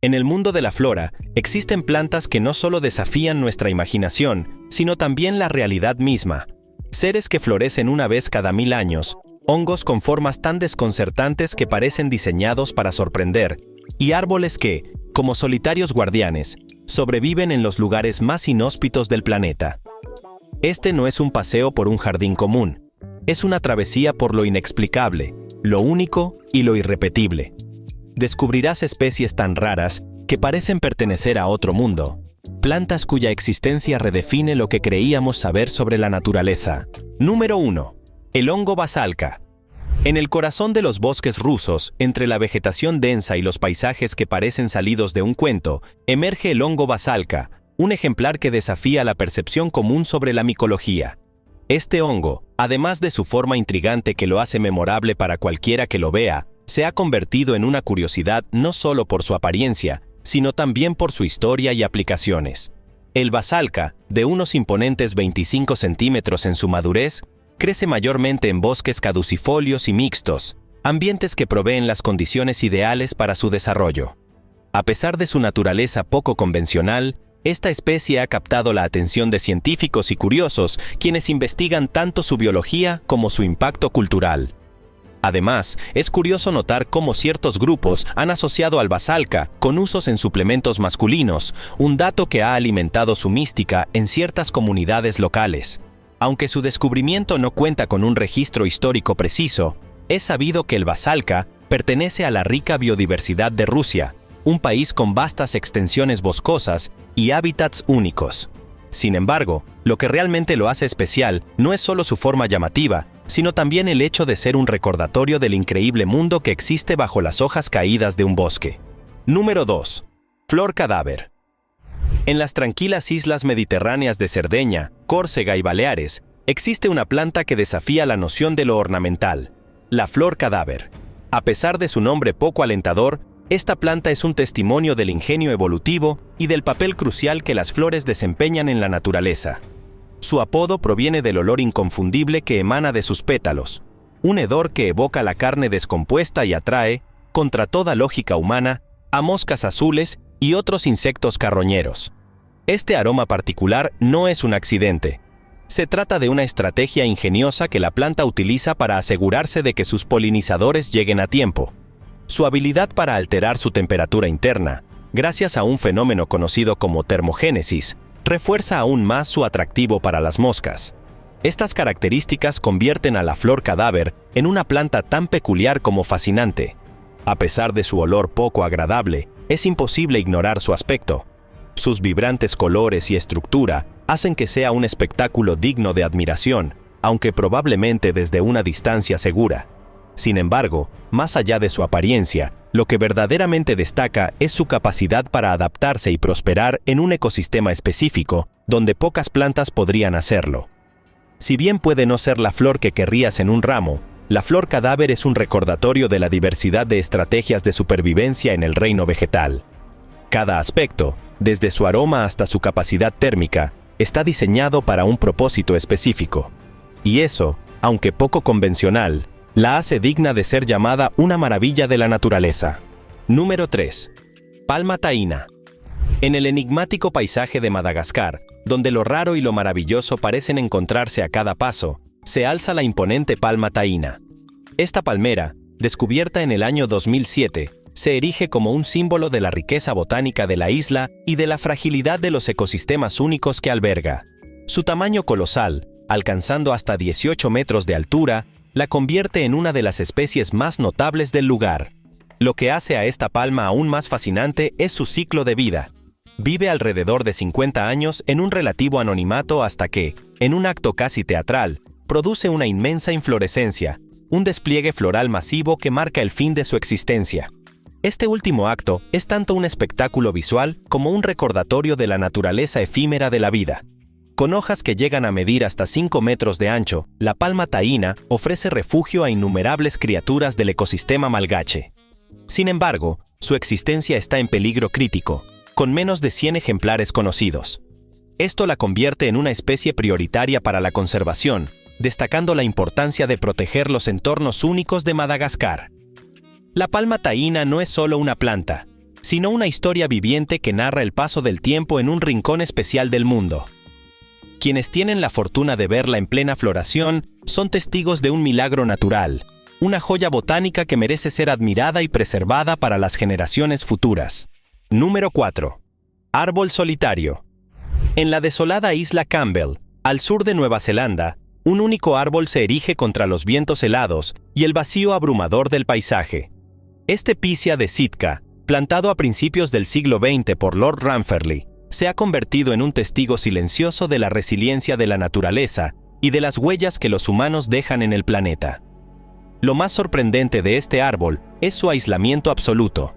En el mundo de la flora, existen plantas que no solo desafían nuestra imaginación, sino también la realidad misma. Seres que florecen una vez cada 1000 años, hongos con formas tan desconcertantes que parecen diseñados para sorprender, y árboles que, como solitarios guardianes, sobreviven en los lugares más inhóspitos del planeta. Este no es un paseo por un jardín común, es una travesía por lo inexplicable, lo único y lo irrepetible. Descubrirás especies tan raras que parecen pertenecer a otro mundo, plantas cuya existencia redefine lo que creíamos saber sobre la naturaleza. Número 1. El hongo basalca. En el corazón de los bosques rusos, entre la vegetación densa y los paisajes que parecen salidos de un cuento, emerge el hongo basalca, un ejemplar que desafía la percepción común sobre la micología. Este hongo, además de su forma intrigante que lo hace memorable para cualquiera que lo vea, se ha convertido en una curiosidad no solo por su apariencia, sino también por su historia y aplicaciones. El basalca, de unos imponentes 25 centímetros en su madurez, crece mayormente en bosques caducifolios y mixtos, ambientes que proveen las condiciones ideales para su desarrollo. A pesar de su naturaleza poco convencional, esta especie ha captado la atención de científicos y curiosos, quienes investigan tanto su biología como su impacto cultural. Además, es curioso notar cómo ciertos grupos han asociado al basalca con usos en suplementos masculinos, un dato que ha alimentado su mística en ciertas comunidades locales. Aunque su descubrimiento no cuenta con un registro histórico preciso, es sabido que el basalca pertenece a la rica biodiversidad de Rusia, un país con vastas extensiones boscosas y hábitats únicos. Sin embargo, lo que realmente lo hace especial no es solo su forma llamativa, sino también el hecho de ser un recordatorio del increíble mundo que existe bajo las hojas caídas de un bosque. Número 2. Flor cadáver. En las tranquilas islas mediterráneas de Cerdeña, Córcega y Baleares, existe una planta que desafía la noción de lo ornamental, la flor cadáver. A pesar de su nombre poco alentador, esta planta es un testimonio del ingenio evolutivo y del papel crucial que las flores desempeñan en la naturaleza. Su apodo proviene del olor inconfundible que emana de sus pétalos, un hedor que evoca la carne descompuesta y atrae, contra toda lógica humana, a moscas azules y otros insectos carroñeros. Este aroma particular no es un accidente. Se trata de una estrategia ingeniosa que la planta utiliza para asegurarse de que sus polinizadores lleguen a tiempo. Su habilidad para alterar su temperatura interna, gracias a un fenómeno conocido como termogénesis, refuerza aún más su atractivo para las moscas. Estas características convierten a la flor cadáver en una planta tan peculiar como fascinante. A pesar de su olor poco agradable, es imposible ignorar su aspecto. Sus vibrantes colores y estructura hacen que sea un espectáculo digno de admiración, aunque probablemente desde una distancia segura. Sin embargo, más allá de su apariencia, lo que verdaderamente destaca es su capacidad para adaptarse y prosperar en un ecosistema específico, donde pocas plantas podrían hacerlo. Si bien puede no ser la flor que querrías en un ramo, la flor cadáver es un recordatorio de la diversidad de estrategias de supervivencia en el reino vegetal. Cada aspecto, desde su aroma hasta su capacidad térmica, está diseñado para un propósito específico. Y eso, aunque poco convencional, la hace digna de ser llamada una maravilla de la naturaleza. Número 3. Palma taína. En el enigmático paisaje de Madagascar, donde lo raro y lo maravilloso parecen encontrarse a cada paso, se alza la imponente palma taína. Esta palmera, descubierta en el año 2007, se erige como un símbolo de la riqueza botánica de la isla y de la fragilidad de los ecosistemas únicos que alberga. Su tamaño colosal, alcanzando hasta 18 metros de altura, la convierte en una de las especies más notables del lugar. Lo que hace a esta palma aún más fascinante es su ciclo de vida. Vive alrededor de 50 años en un relativo anonimato hasta que, en un acto casi teatral, produce una inmensa inflorescencia, un despliegue floral masivo que marca el fin de su existencia. Este último acto es tanto un espectáculo visual como un recordatorio de la naturaleza efímera de la vida. Con hojas que llegan a medir hasta 5 metros de ancho, la palma taína ofrece refugio a innumerables criaturas del ecosistema malgache. Sin embargo, su existencia está en peligro crítico, con menos de 100 ejemplares conocidos. Esto la convierte en una especie prioritaria para la conservación, destacando la importancia de proteger los entornos únicos de Madagascar. La palma taína no es solo una planta, sino una historia viviente que narra el paso del tiempo en un rincón especial del mundo. Quienes tienen la fortuna de verla en plena floración son testigos de un milagro natural, una joya botánica que merece ser admirada y preservada para las generaciones futuras. Número 4. Árbol solitario. En la desolada isla Campbell, al sur de Nueva Zelanda, un único árbol se erige contra los vientos helados y el vacío abrumador del paisaje. Este Picea de Sitka, plantado a principios del siglo XX por Lord Ranfurly, se ha convertido en un testigo silencioso de la resiliencia de la naturaleza y de las huellas que los humanos dejan en el planeta. Lo más sorprendente de este árbol es su aislamiento absoluto.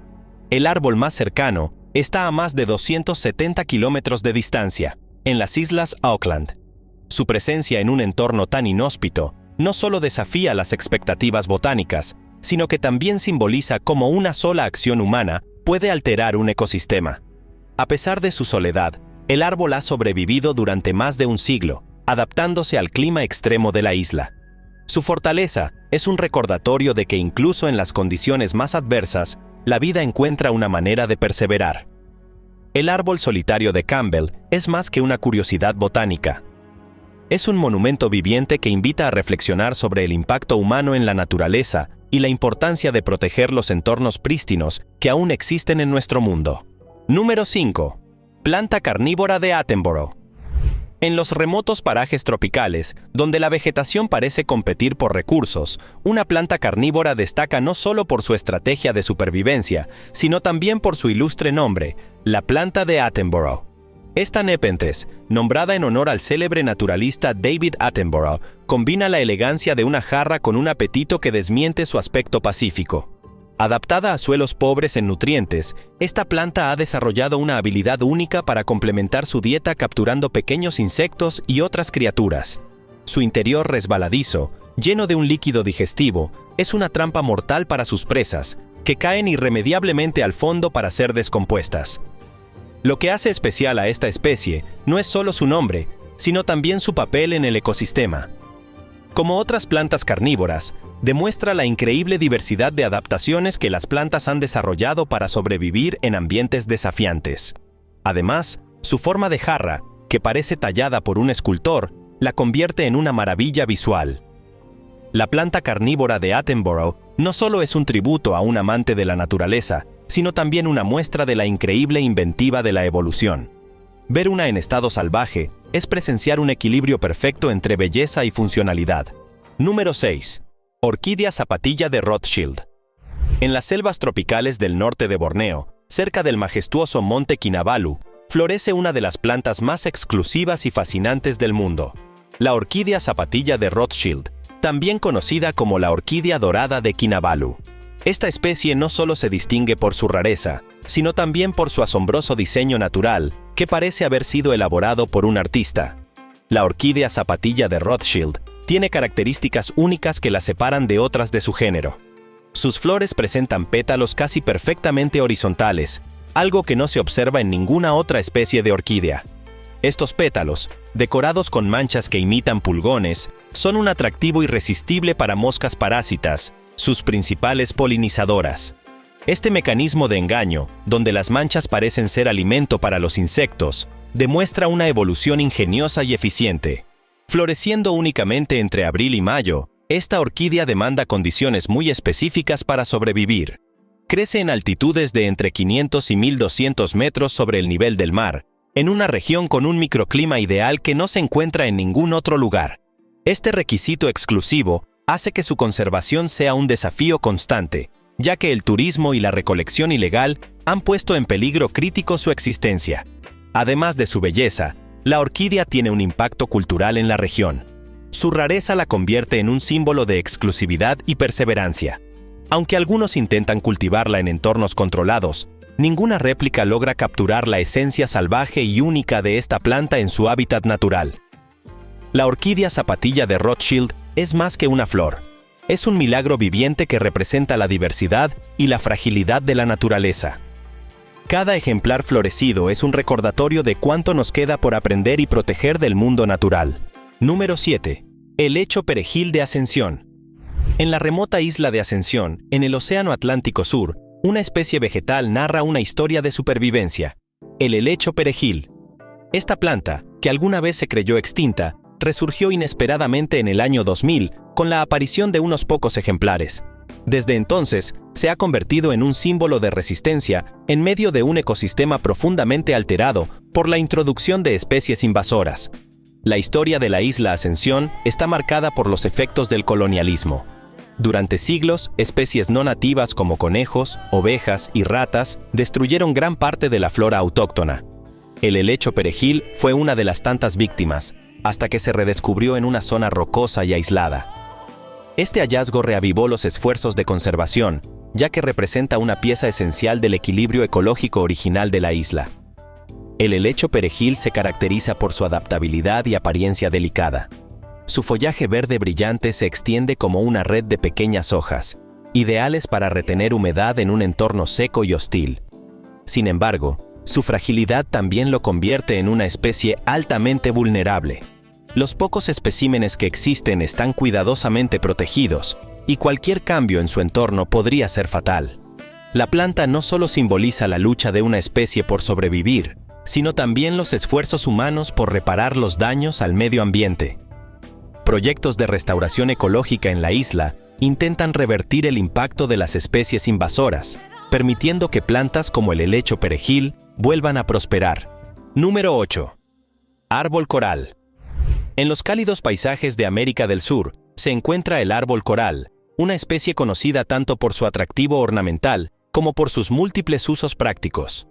El árbol más cercano está a más de 270 kilómetros de distancia, en las Islas Auckland. Su presencia en un entorno tan inhóspito no solo desafía las expectativas botánicas, sino que también simboliza cómo una sola acción humana puede alterar un ecosistema. A pesar de su soledad, el árbol ha sobrevivido durante más de un siglo, adaptándose al clima extremo de la isla. Su fortaleza es un recordatorio de que incluso en las condiciones más adversas, la vida encuentra una manera de perseverar. El árbol solitario de Campbell es más que una curiosidad botánica. Es un monumento viviente que invita a reflexionar sobre el impacto humano en la naturaleza y la importancia de proteger los entornos prístinos que aún existen en nuestro mundo. Número 5. Planta carnívora de Attenborough. En los remotos parajes tropicales, donde la vegetación parece competir por recursos, una planta carnívora destaca no solo por su estrategia de supervivencia, sino también por su ilustre nombre, la planta de Attenborough. Esta Nepenthes, nombrada en honor al célebre naturalista David Attenborough, combina la elegancia de una jarra con un apetito que desmiente su aspecto pacífico. Adaptada a suelos pobres en nutrientes, esta planta ha desarrollado una habilidad única para complementar su dieta capturando pequeños insectos y otras criaturas. Su interior resbaladizo, lleno de un líquido digestivo, es una trampa mortal para sus presas, que caen irremediablemente al fondo para ser descompuestas. Lo que hace especial a esta especie no es solo su nombre, sino también su papel en el ecosistema. Como otras plantas carnívoras, demuestra la increíble diversidad de adaptaciones que las plantas han desarrollado para sobrevivir en ambientes desafiantes. Además, su forma de jarra, que parece tallada por un escultor, la convierte en una maravilla visual. La planta carnívora de Attenborough no solo es un tributo a un amante de la naturaleza, sino también una muestra de la increíble inventiva de la evolución. Ver una en estado salvaje es presenciar un equilibrio perfecto entre belleza y funcionalidad. Número 6. Orquídea zapatilla de Rothschild. En las selvas tropicales del norte de Borneo, cerca del majestuoso monte Kinabalu, florece una de las plantas más exclusivas y fascinantes del mundo, la orquídea zapatilla de Rothschild, también conocida como la orquídea dorada de Kinabalu. Esta especie no solo se distingue por su rareza, sino también por su asombroso diseño natural, que parece haber sido elaborado por un artista. La orquídea zapatilla de Rothschild tiene características únicas que la separan de otras de su género. Sus flores presentan pétalos casi perfectamente horizontales, algo que no se observa en ninguna otra especie de orquídea. Estos pétalos, decorados con manchas que imitan pulgones, son un atractivo irresistible para moscas parásitas, sus principales polinizadoras. Este mecanismo de engaño, donde las manchas parecen ser alimento para los insectos, demuestra una evolución ingeniosa y eficiente. Floreciendo únicamente entre abril y mayo, esta orquídea demanda condiciones muy específicas para sobrevivir. Crece en altitudes de entre 500 y 1200 metros sobre el nivel del mar, en una región con un microclima ideal que no se encuentra en ningún otro lugar. Este requisito exclusivo hace que su conservación sea un desafío constante, ya que el turismo y la recolección ilegal han puesto en peligro crítico su existencia. Además de su belleza, la orquídea tiene un impacto cultural en la región. Su rareza la convierte en un símbolo de exclusividad y perseverancia. Aunque algunos intentan cultivarla en entornos controlados, ninguna réplica logra capturar la esencia salvaje y única de esta planta en su hábitat natural. La orquídea zapatilla de Rothschild es más que una flor. Es un milagro viviente que representa la diversidad y la fragilidad de la naturaleza. Cada ejemplar florecido es un recordatorio de cuánto nos queda por aprender y proteger del mundo natural. Número 7. Helecho perejil de Ascensión. En la remota isla de Ascensión, en el Océano Atlántico Sur, Una especie vegetal narra una historia de supervivencia: el helecho perejil. Esta planta, que alguna vez se creyó extinta, resurgió inesperadamente en el año 2000 con la aparición de unos pocos ejemplares. Desde entonces, se ha convertido en un símbolo de resistencia en medio de un ecosistema profundamente alterado por la introducción de especies invasoras. La historia de la isla Ascensión está marcada por los efectos del colonialismo. Durante siglos, especies no nativas como conejos, ovejas y ratas destruyeron gran parte de la flora autóctona. El helecho perejil fue una de las tantas víctimas, hasta que se redescubrió en una zona rocosa y aislada. Este hallazgo reavivó los esfuerzos de conservación, ya que representa una pieza esencial del equilibrio ecológico original de la isla. El helecho perejil se caracteriza por su adaptabilidad y apariencia delicada. Su follaje verde brillante se extiende como una red de pequeñas hojas, ideales para retener humedad en un entorno seco y hostil. Sin embargo, su fragilidad también lo convierte en una especie altamente vulnerable. Los pocos especímenes que existen están cuidadosamente protegidos, y cualquier cambio en su entorno podría ser fatal. La planta no solo simboliza la lucha de una especie por sobrevivir, sino también los esfuerzos humanos por reparar los daños al medio ambiente. Proyectos de restauración ecológica en la isla intentan revertir el impacto de las especies invasoras, permitiendo que plantas como el helecho perejil vuelvan a prosperar. Número 8. Árbol coral. En los cálidos paisajes de América del Sur se encuentra el árbol coral, una especie conocida tanto por su atractivo ornamental como por sus múltiples usos prácticos.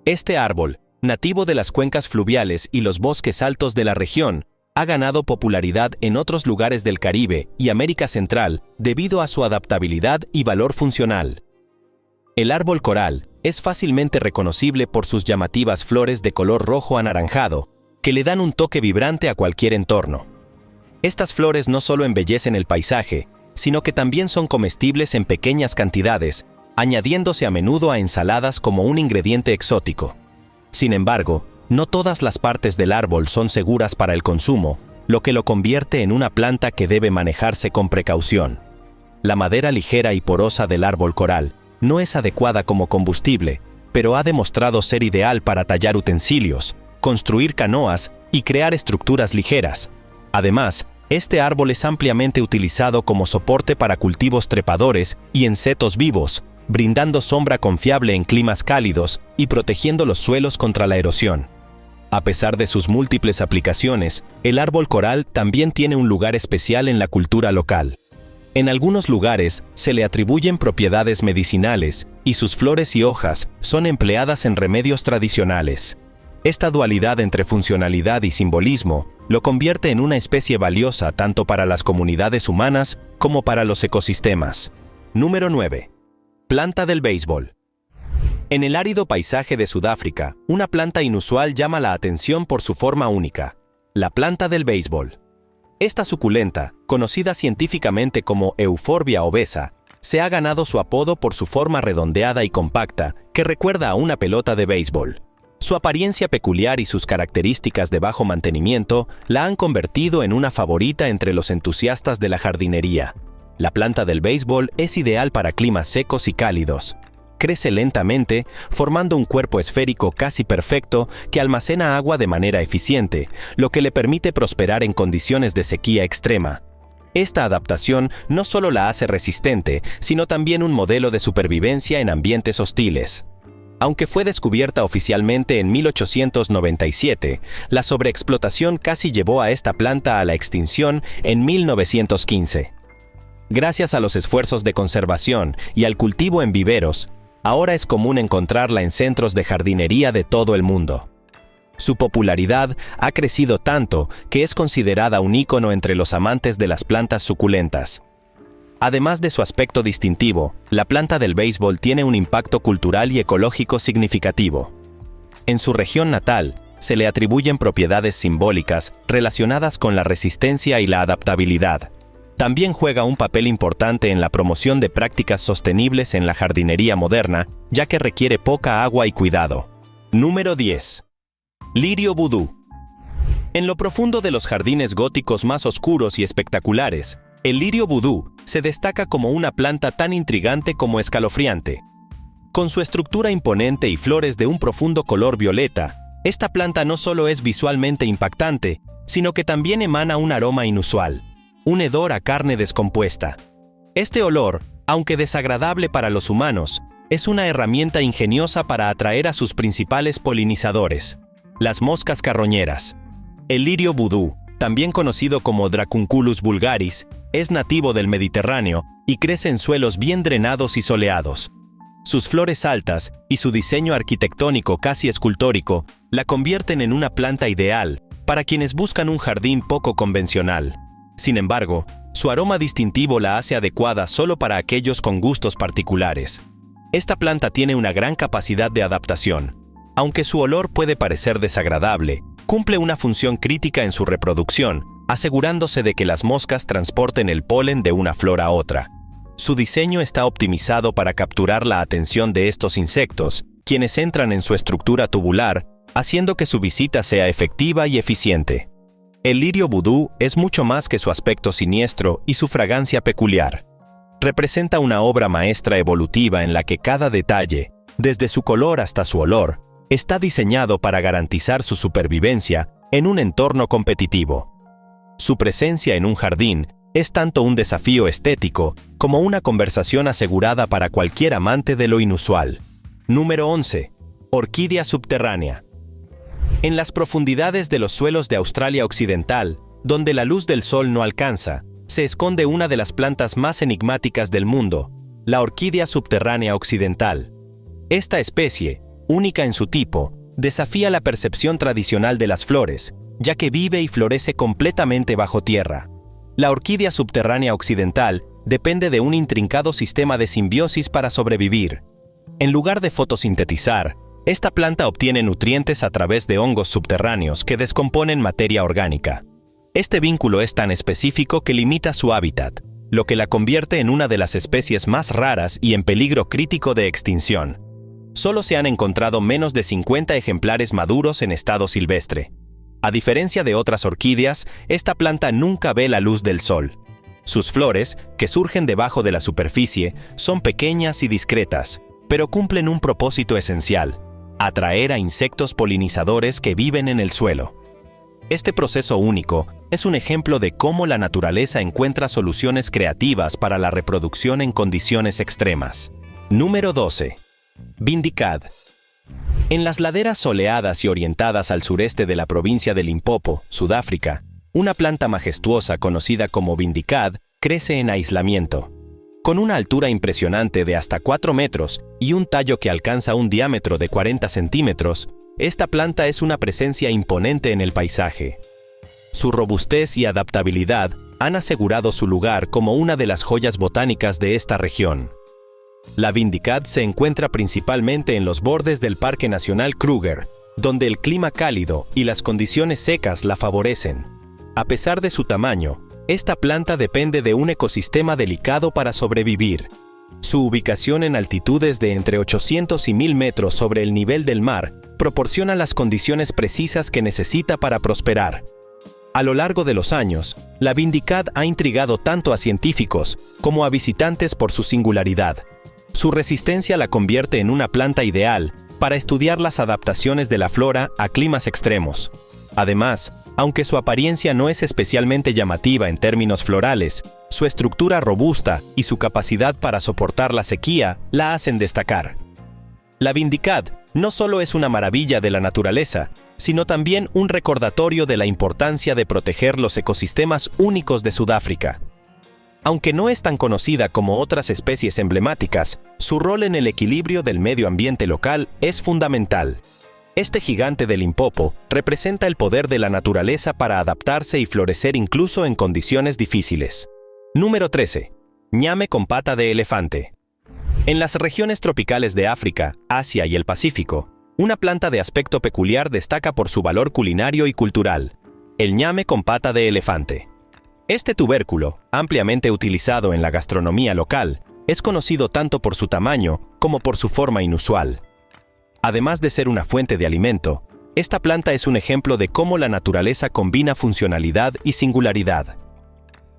Este árbol, nativo de las cuencas fluviales y los bosques altos de la región, ha ganado popularidad en otros lugares del Caribe y América Central debido a su adaptabilidad y valor funcional. El árbol coral es fácilmente reconocible por sus llamativas flores de color rojo anaranjado, que le dan un toque vibrante a cualquier entorno. Estas flores no solo embellecen el paisaje, sino que también son comestibles en pequeñas cantidades, añadiéndose a menudo a ensaladas como un ingrediente exótico. Sin embargo, no todas las partes del árbol son seguras para el consumo, lo que lo convierte en una planta que debe manejarse con precaución. La madera ligera y porosa del árbol coral no es adecuada como combustible, pero ha demostrado ser ideal para tallar utensilios, construir canoas y crear estructuras ligeras. Además, este árbol es ampliamente utilizado como soporte para cultivos trepadores y en setos vivos, brindando sombra confiable en climas cálidos y protegiendo los suelos contra la erosión. A pesar de sus múltiples aplicaciones, el árbol coral también tiene un lugar especial en la cultura local. En algunos lugares se le atribuyen propiedades medicinales y sus flores y hojas son empleadas en remedios tradicionales. Esta dualidad entre funcionalidad y simbolismo lo convierte en una especie valiosa tanto para las comunidades humanas como para los ecosistemas. Número 9. Planta del béisbol. En el árido paisaje de Sudáfrica, una planta inusual llama la atención por su forma única: la planta del béisbol. Esta suculenta, conocida científicamente como Euphorbia obesa, se ha ganado su apodo por su forma redondeada y compacta que recuerda a una pelota de béisbol. Su apariencia peculiar y sus características de bajo mantenimiento la han convertido en una favorita entre los entusiastas de la jardinería. La planta del béisbol es ideal para climas secos y cálidos. Crece lentamente, formando un cuerpo esférico casi perfecto que almacena agua de manera eficiente, lo que le permite prosperar en condiciones de sequía extrema. Esta adaptación no solo la hace resistente, sino también un modelo de supervivencia en ambientes hostiles. Aunque fue descubierta oficialmente en 1897, la sobreexplotación casi llevó a esta planta a la extinción en 1915. Gracias a los esfuerzos de conservación y al cultivo en viveros, ahora es común encontrarla en centros de jardinería de todo el mundo. Su popularidad ha crecido tanto que es considerada un ícono entre los amantes de las plantas suculentas. Además de su aspecto distintivo, la planta del béisbol tiene un impacto cultural y ecológico significativo. En su región natal, se le atribuyen propiedades simbólicas relacionadas con la resistencia y la adaptabilidad. También juega un papel importante en la promoción de prácticas sostenibles en la jardinería moderna, ya que requiere poca agua y cuidado. Número 10. Lirio vudú. En lo profundo de los jardines góticos más oscuros y espectaculares, el lirio vudú se destaca como una planta tan intrigante como escalofriante. Con su estructura imponente y flores de un profundo color violeta, esta planta no solo es visualmente impactante, sino que también emana un aroma inusual, un hedor a carne descompuesta. Este olor, aunque desagradable para los humanos, es una herramienta ingeniosa para atraer a sus principales polinizadores, las moscas carroñeras. El lirio vudú, también conocido como Dracunculus vulgaris, es nativo del Mediterráneo y crece en suelos bien drenados y soleados. Sus flores altas y su diseño arquitectónico casi escultórico la convierten en una planta ideal para quienes buscan un jardín poco convencional. Sin embargo, su aroma distintivo la hace adecuada solo para aquellos con gustos particulares. Esta planta tiene una gran capacidad de adaptación. Aunque su olor puede parecer desagradable, cumple una función crítica en su reproducción, asegurándose de que las moscas transporten el polen de una flor a otra. Su diseño está optimizado para capturar la atención de estos insectos, quienes entran en su estructura tubular, haciendo que su visita sea efectiva y eficiente. El lirio vudú es mucho más que su aspecto siniestro y su fragancia peculiar. Representa una obra maestra evolutiva en la que cada detalle, desde su color hasta su olor, está diseñado para garantizar su supervivencia en un entorno competitivo. Su presencia en un jardín es tanto un desafío estético como una conversación asegurada para cualquier amante de lo inusual. Número 11. Orquídea subterránea. En las profundidades de los suelos de Australia Occidental, donde la luz del sol no alcanza, se esconde una de las plantas más enigmáticas del mundo, la orquídea subterránea occidental. Esta especie, única en su tipo, desafía la percepción tradicional de las flores, ya que vive y florece completamente bajo tierra. La orquídea subterránea occidental depende de un intrincado sistema de simbiosis para sobrevivir. En lugar de fotosintetizar, esta planta obtiene nutrientes a través de hongos subterráneos que descomponen materia orgánica. Este vínculo es tan específico que limita su hábitat, lo que la convierte en una de las especies más raras y en peligro crítico de extinción. Solo se han encontrado menos de 50 ejemplares maduros en estado silvestre. A diferencia de otras orquídeas, esta planta nunca ve la luz del sol. Sus flores, que surgen debajo de la superficie, son pequeñas y discretas, pero cumplen un propósito esencial: atraer a insectos polinizadores que viven en el suelo. Este proceso único es un ejemplo de cómo la naturaleza encuentra soluciones creativas para la reproducción en condiciones extremas. Número 12. Vindicad. En las laderas soleadas y orientadas al sureste de la provincia de Limpopo, Sudáfrica, una planta majestuosa conocida como Vindicad crece en aislamiento. Con una altura impresionante de hasta 4 metros y un tallo que alcanza un diámetro de 40 centímetros, esta planta es una presencia imponente en el paisaje. Su robustez y adaptabilidad han asegurado su lugar como una de las joyas botánicas de esta región. La Vindicad se encuentra principalmente en los bordes del Parque Nacional Kruger, donde el clima cálido y las condiciones secas la favorecen. A pesar de su tamaño, esta planta depende de un ecosistema delicado para sobrevivir. Su ubicación en altitudes de entre 800 y 1000 metros sobre el nivel del mar proporciona las condiciones precisas que necesita para prosperar. A lo largo de los años, la Vindicad ha intrigado tanto a científicos como a visitantes por su singularidad. Su resistencia la convierte en una planta ideal para estudiar las adaptaciones de la flora a climas extremos. Además, aunque su apariencia no es especialmente llamativa en términos florales, su estructura robusta y su capacidad para soportar la sequía la hacen destacar. La Vindicad no solo es una maravilla de la naturaleza, sino también un recordatorio de la importancia de proteger los ecosistemas únicos de Sudáfrica. Aunque no es tan conocida como otras especies emblemáticas, su rol en el equilibrio del medio ambiente local es fundamental. Este gigante de Limpopo representa el poder de la naturaleza para adaptarse y florecer incluso en condiciones difíciles. Número 13. Ñame con pata de elefante. En las regiones tropicales de África, Asia y el Pacífico, una planta de aspecto peculiar destaca por su valor culinario y cultural: el ñame con pata de elefante. Este tubérculo, ampliamente utilizado en la gastronomía local, es conocido tanto por su tamaño como por su forma inusual. Además de ser una fuente de alimento, esta planta es un ejemplo de cómo la naturaleza combina funcionalidad y singularidad.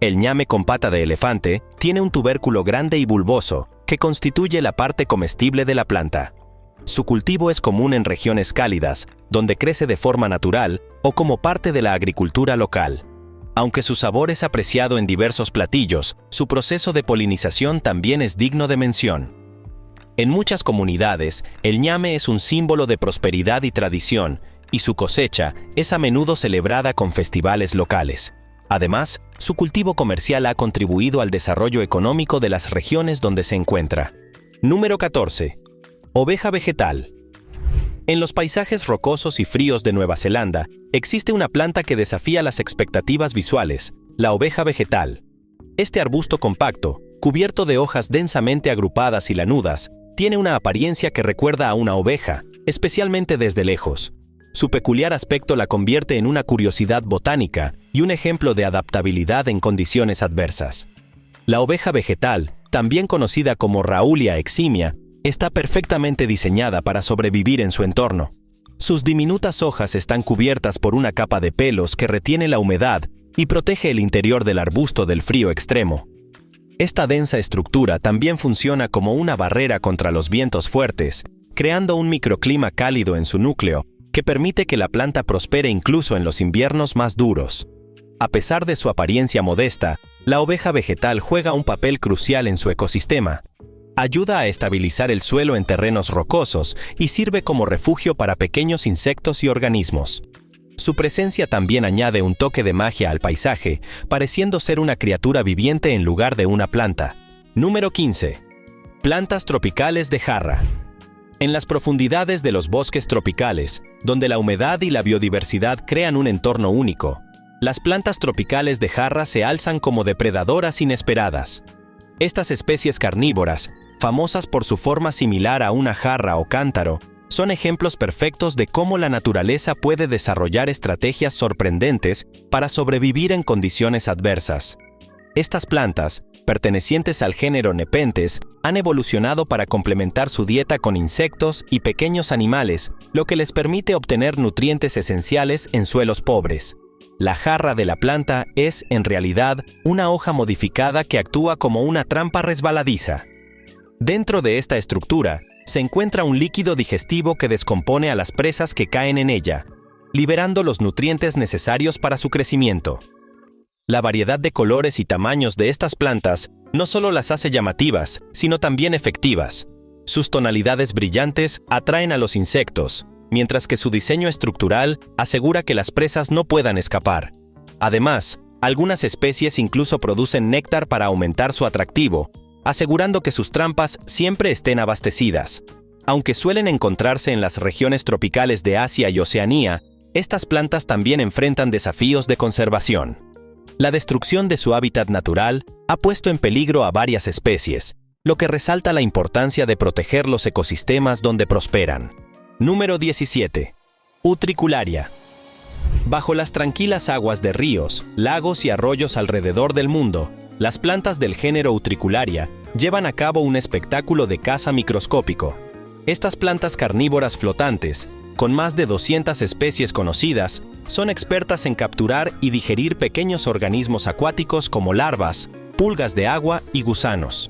El ñame con pata de elefante tiene un tubérculo grande y bulboso, que que constituye la parte comestible de la planta. Su cultivo es común en regiones cálidas, donde crece de forma natural o como parte de la agricultura local. Aunque su sabor es apreciado en diversos platillos, su proceso de polinización también es digno de mención. En muchas comunidades, el ñame es un símbolo de prosperidad y tradición, y su cosecha es a menudo celebrada con festivales locales. Además, su cultivo comercial ha contribuido al desarrollo económico de las regiones donde se encuentra. Número 14. Oveja vegetal. En los paisajes rocosos y fríos de Nueva Zelanda, existe una planta que desafía las expectativas visuales, la oveja vegetal. Este arbusto compacto, cubierto de hojas densamente agrupadas y lanudas, tiene una apariencia que recuerda a una oveja, especialmente desde lejos. Su peculiar aspecto la convierte en una curiosidad botánica y un ejemplo de adaptabilidad en condiciones adversas. La oveja vegetal, también conocida como Raulia eximia, está perfectamente diseñada para sobrevivir en su entorno. Sus diminutas hojas están cubiertas por una capa de pelos que retiene la humedad y protege el interior del arbusto del frío extremo. Esta densa estructura también funciona como una barrera contra los vientos fuertes, creando un microclima cálido en su núcleo que permite que la planta prospere incluso en los inviernos más duros. A pesar de su apariencia modesta, la oveja vegetal juega un papel crucial en su ecosistema. Ayuda a estabilizar el suelo en terrenos rocosos y sirve como refugio para pequeños insectos y organismos. Su presencia también añade un toque de magia al paisaje, pareciendo ser una criatura viviente en lugar de una planta. Número 15. Plantas tropicales de jarra. En las profundidades de los bosques tropicales, donde la humedad y la biodiversidad crean un entorno único, las plantas tropicales de jarra se alzan como depredadoras inesperadas. Estas especies carnívoras, famosas por su forma similar a una jarra o cántaro, son ejemplos perfectos de cómo la naturaleza puede desarrollar estrategias sorprendentes para sobrevivir en condiciones adversas. Estas plantas, pertenecientes al género Nepenthes, han evolucionado para complementar su dieta con insectos y pequeños animales, lo que les permite obtener nutrientes esenciales en suelos pobres. La jarra de la planta es, en realidad, una hoja modificada que actúa como una trampa resbaladiza. Dentro de esta estructura, se encuentra un líquido digestivo que descompone a las presas que caen en ella, liberando los nutrientes necesarios para su crecimiento. La variedad de colores y tamaños de estas plantas no solo las hace llamativas, sino también efectivas. Sus tonalidades brillantes atraen a los insectos, mientras que su diseño estructural asegura que las presas no puedan escapar. Además, algunas especies incluso producen néctar para aumentar su atractivo, asegurando que sus trampas siempre estén abastecidas. Aunque suelen encontrarse en las regiones tropicales de Asia y Oceanía, estas plantas también enfrentan desafíos de conservación. La destrucción de su hábitat natural ha puesto en peligro a varias especies, lo que resalta la importancia de proteger los ecosistemas donde prosperan. Número 17. Utricularia. Bajo las tranquilas aguas de ríos, lagos y arroyos alrededor del mundo, las plantas del género Utricularia llevan a cabo un espectáculo de caza microscópico. Estas plantas carnívoras flotantes, con más de 200 especies conocidas, son expertas en capturar y digerir pequeños organismos acuáticos como larvas, pulgas de agua y gusanos.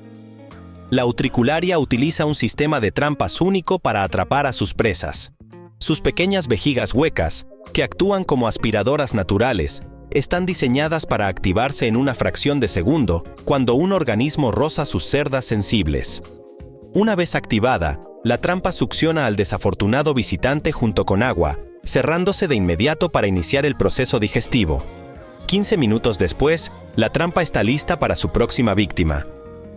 La utricularia utiliza un sistema de trampas único para atrapar a sus presas. Sus pequeñas vejigas huecas, que actúan como aspiradoras naturales, están diseñadas para activarse en una fracción de segundo cuando un organismo roza sus cerdas sensibles. Una vez activada, la trampa succiona al desafortunado visitante junto con agua, cerrándose de inmediato para iniciar el proceso digestivo. 15 minutos después, la trampa está lista para su próxima víctima.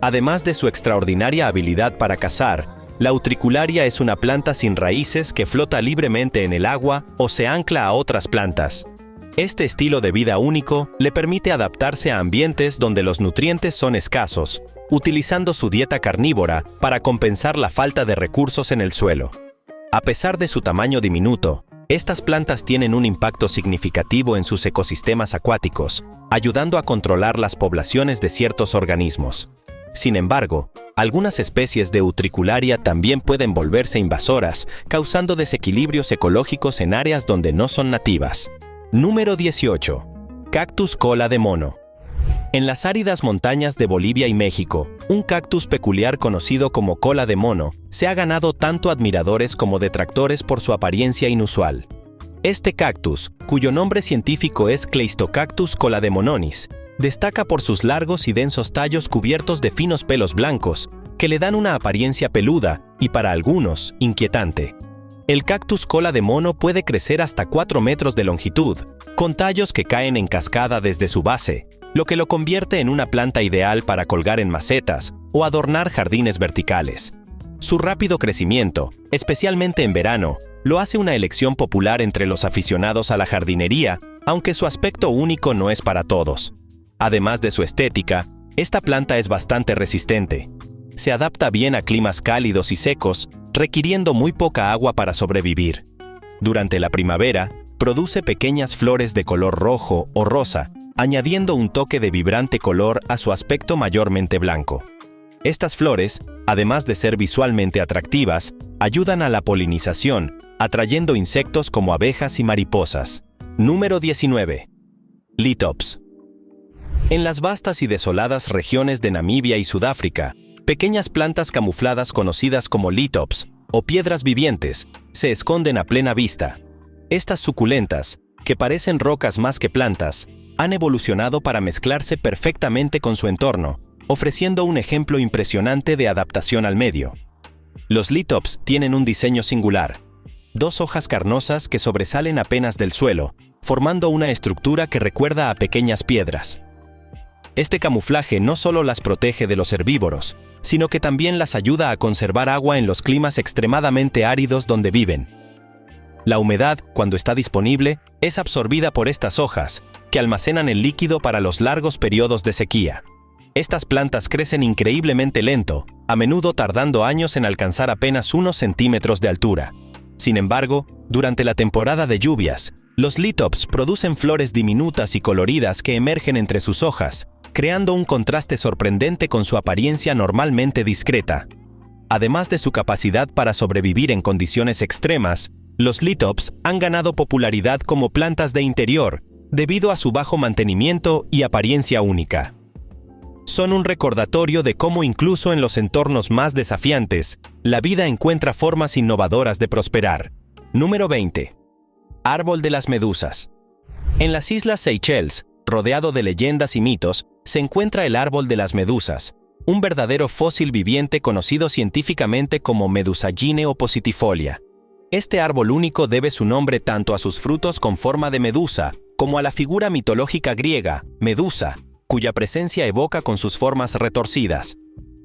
Además de su extraordinaria habilidad para cazar, la utricularia es una planta sin raíces que flota libremente en el agua o se ancla a otras plantas. Este estilo de vida único le permite adaptarse a ambientes donde los nutrientes son escasos, utilizando su dieta carnívora para compensar la falta de recursos en el suelo. A pesar de su tamaño diminuto, estas plantas tienen un impacto significativo en sus ecosistemas acuáticos, ayudando a controlar las poblaciones de ciertos organismos. Sin embargo, algunas especies de utricularia también pueden volverse invasoras, causando desequilibrios ecológicos en áreas donde no son nativas. Número 18. Cactus cola de mono. En las áridas montañas de Bolivia y México, un cactus peculiar conocido como cola de mono se ha ganado tanto admiradores como detractores por su apariencia inusual. Este cactus, cuyo nombre científico es Cleistocactus colademononis, destaca por sus largos y densos tallos cubiertos de finos pelos blancos, que le dan una apariencia peluda y, para algunos, inquietante. El cactus cola de mono puede crecer hasta 4 metros de longitud, con tallos que caen en cascada desde su base, lo que lo convierte en una planta ideal para colgar en macetas o adornar jardines verticales. Su rápido crecimiento, especialmente en verano, lo hace una elección popular entre los aficionados a la jardinería, aunque su aspecto único no es para todos. Además de su estética, esta planta es bastante resistente. Se adapta bien a climas cálidos y secos, requiriendo muy poca agua para sobrevivir. Durante la primavera, produce pequeñas flores de color rojo o rosa, añadiendo un toque de vibrante color a su aspecto mayormente blanco. Estas flores, además de ser visualmente atractivas, ayudan a la polinización, atrayendo insectos como abejas y mariposas. Número 19. Lithops. En las vastas y desoladas regiones de Namibia y Sudáfrica, pequeñas plantas camufladas conocidas como lithops, o piedras vivientes, se esconden a plena vista. Estas suculentas, que parecen rocas más que plantas, han evolucionado para mezclarse perfectamente con su entorno, ofreciendo un ejemplo impresionante de adaptación al medio. Los lithops tienen un diseño singular: 2 hojas carnosas que sobresalen apenas del suelo, formando una estructura que recuerda a pequeñas piedras. Este camuflaje no solo las protege de los herbívoros, sino que también las ayuda a conservar agua en los climas extremadamente áridos donde viven. La humedad, cuando está disponible, es absorbida por estas hojas, que almacenan el líquido para los largos periodos de sequía. Estas plantas crecen increíblemente lento, a menudo tardando años en alcanzar apenas unos centímetros de altura. Sin embargo, durante la temporada de lluvias, los lithops producen flores diminutas y coloridas que emergen entre sus hojas, creando un contraste sorprendente con su apariencia normalmente discreta. Además de su capacidad para sobrevivir en condiciones extremas, los lithops han ganado popularidad como plantas de interior debido a su bajo mantenimiento y apariencia única. Son un recordatorio de cómo incluso en los entornos más desafiantes, la vida encuentra formas innovadoras de prosperar. Número 20. Árbol de las medusas. En las islas Seychelles, rodeado de leyendas y mitos, se encuentra el árbol de las medusas, un verdadero fósil viviente conocido científicamente como Medusagine oppositifolia. Este árbol único debe su nombre tanto a sus frutos con forma de medusa, como a la figura mitológica griega, Medusa, cuya presencia evoca con sus formas retorcidas.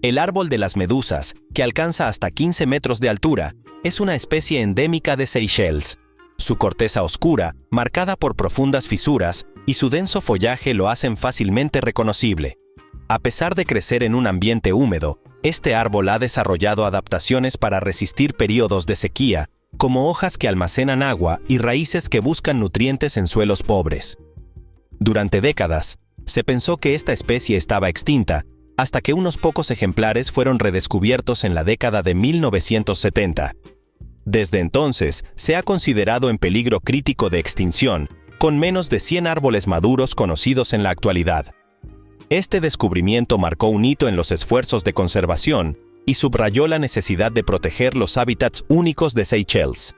El árbol de las medusas, que alcanza hasta 15 metros de altura, es una especie endémica de Seychelles. Su corteza oscura, marcada por profundas fisuras, y su denso follaje lo hacen fácilmente reconocible. A pesar de crecer en un ambiente húmedo, este árbol ha desarrollado adaptaciones para resistir periodos de sequía, como hojas que almacenan agua y raíces que buscan nutrientes en suelos pobres. Durante décadas, se pensó que esta especie estaba extinta, hasta que unos pocos ejemplares fueron redescubiertos en la década de 1970. Desde entonces, se ha considerado en peligro crítico de extinción, con menos de 100 árboles maduros conocidos en la actualidad. Este descubrimiento marcó un hito en los esfuerzos de conservación y subrayó la necesidad de proteger los hábitats únicos de Seychelles.